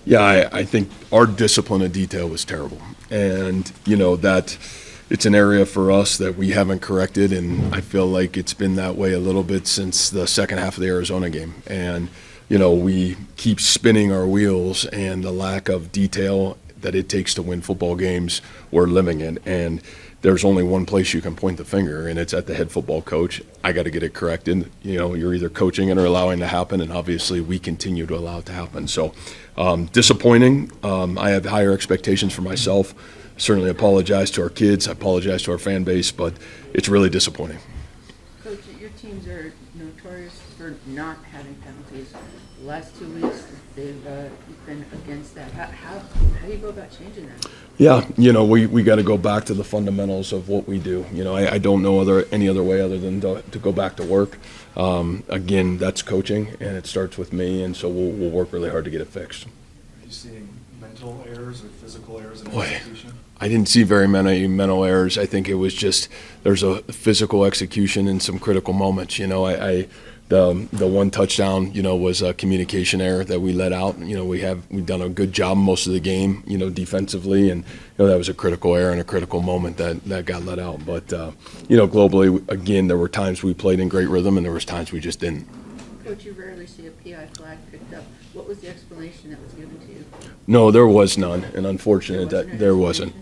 Yeah, I think our discipline of detail was terrible. And, that it's an area for us that we haven't corrected, and I feel like it's been that way a little bit since the second half of the Arizona game. And, we keep spinning our wheels, and the lack of detail that it takes to win football games, we're living in. And there's only one place you can point the finger, and it's at the head football coach. I got to get it corrected. You're either coaching it or allowing it to happen, and obviously we continue to allow it to happen. So disappointing. I have higher expectations for myself. Certainly apologize to our kids. I apologize to our fan base, but it's really disappointing. Coach, your teams are notorious for not having penalties. The last 2 weeks, they've been against that. How do you go about changing that? Yeah, we got to go back to the fundamentals of what we do. I don't know any other way other than to go back to work. Again, that's coaching, and it starts with me, and so we'll work really hard to get it fixed. Are you seeing mental errors or physical errors in execution? I didn't see very many mental errors. I think it was just there's a physical execution in some critical moments. The one touchdown, was a communication error that we let out. We've done a good job most of the game, defensively, and that was a critical error and a critical moment that got let out. But globally, again, there were times we played in great rhythm, and there was times we just didn't. Coach, you rarely see a PI flag picked up. What was the explanation that was given to you? No, there was none, and unfortunate that there wasn't.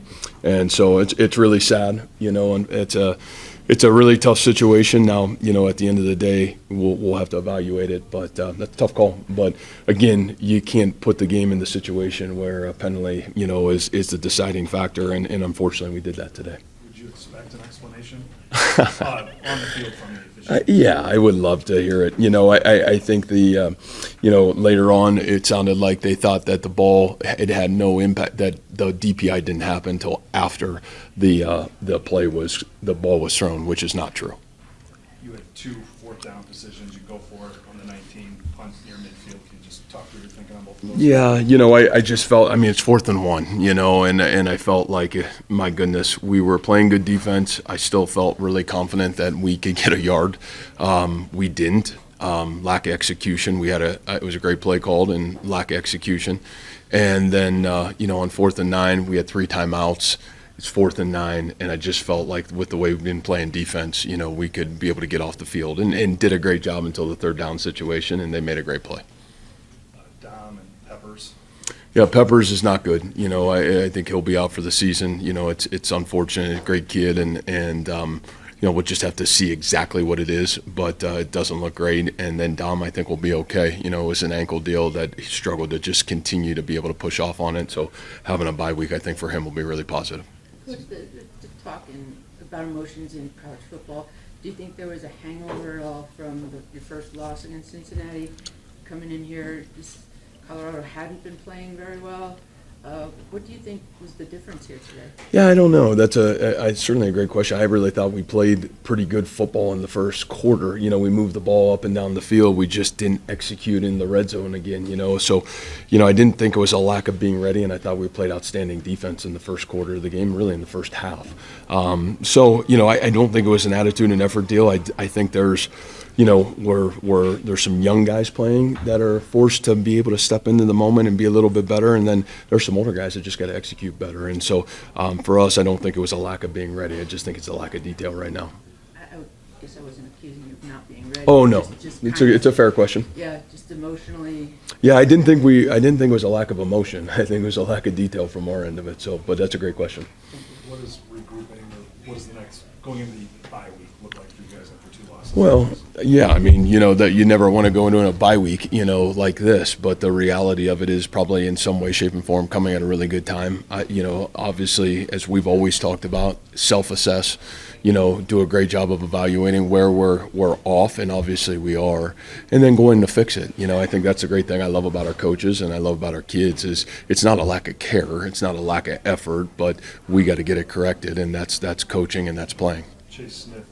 And so it's really sad, and it's a really tough situation. Now, at the end of the day, we'll have to evaluate it, but that's a tough call. But again, you can't put the game in the situation where a penalty, is the deciding factor, and unfortunately, we did that today. Would you expect an explanation on the field from the official? Yeah, I would love to hear it. I think later on it sounded like they thought that the ball had no impact, that the DPI didn't happen until after the ball was thrown, which is not true. You had 2 fourth-down decisions. You go for it on the 19, punt near midfield. Can you just talk through your thinking on both of those? Yeah, I just felt, it's 4th and 1, and I felt like, my goodness, we were playing good defense. I still felt really confident that we could get a yard. We didn't. Lack of execution. It was a great play called, and lack of execution. And then, on 4th and 9, we had 3 timeouts. It's 4th and 9, and I just felt like with the way we've been playing defense, we could be able to get off the field, and did a great job until the 3rd down situation, and they made a great play. Dom and Peppers. Yeah, Peppers is not good. I think he'll be out for the season. It's unfortunate. Great kid, and we'll just have to see exactly what it is, but it doesn't look great. And then Dom, I think, will be okay. It was an ankle deal that he struggled to just continue to be able to push off on it. So having a bye week, I think, for him will be really positive. Coach, talking about emotions in college football, do you think there was a hangover at all from your first loss against Cincinnati? Coming in here, Colorado hadn't been playing very well. What do you think was the difference here today? Yeah, I don't know. That's certainly a great question. I really thought we played pretty good football in the first quarter. We moved the ball up and down the field. We just didn't execute in the red zone again, So, I didn't think it was a lack of being ready, and I thought we played outstanding defense in the first quarter of the game, really in the first half. So, I don't think it was an attitude and effort deal. I think there's where there's some young guys playing that are forced to be able to step into the moment and be a little bit better, and then there's some older guys that just got to execute better. And so for us, I don't think it was a lack of being ready. I just think it's a lack of detail right now. I guess I wasn't accusing you of not being ready. Oh no, it's a fair question. Yeah, just emotionally. Yeah, I didn't think it was a lack of emotion. I think it was a lack of detail from our end of it. So, but that's a great question. What is regrouping, or what is the next going into the bye week look like for you guys after 2 losses? Well, yeah, that you never want to go into a bye week, like this, but the reality of it is probably in some way, shape, and form coming at a really good time. Obviously, as we've always talked about, self-assess, do a great job of evaluating where we're off, and obviously we are, and then going to fix it. I think that's the great thing I love about our coaches and I love about our kids is it's not a lack of care, it's not a lack of effort, but we got to get it corrected, and that's coaching and that's playing. Chase Smith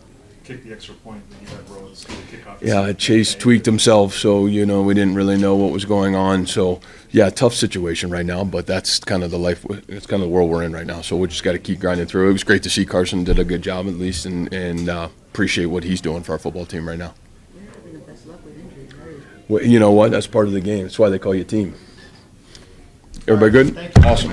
kicked the extra point that you had Rhodes kick off. Yeah, Chase tweaked himself, so we didn't really know what was going on. So yeah, tough situation right now, but that's kind of it's kind of the world we're in right now. So we just got to keep grinding through. It was great to see Carson did a good job at least, and appreciate what he's doing for our football team right now. You're having the best luck with injuries, right? Well, you know what? That's part of the game. That's why they call you a team. Everybody good? Thank you. Awesome.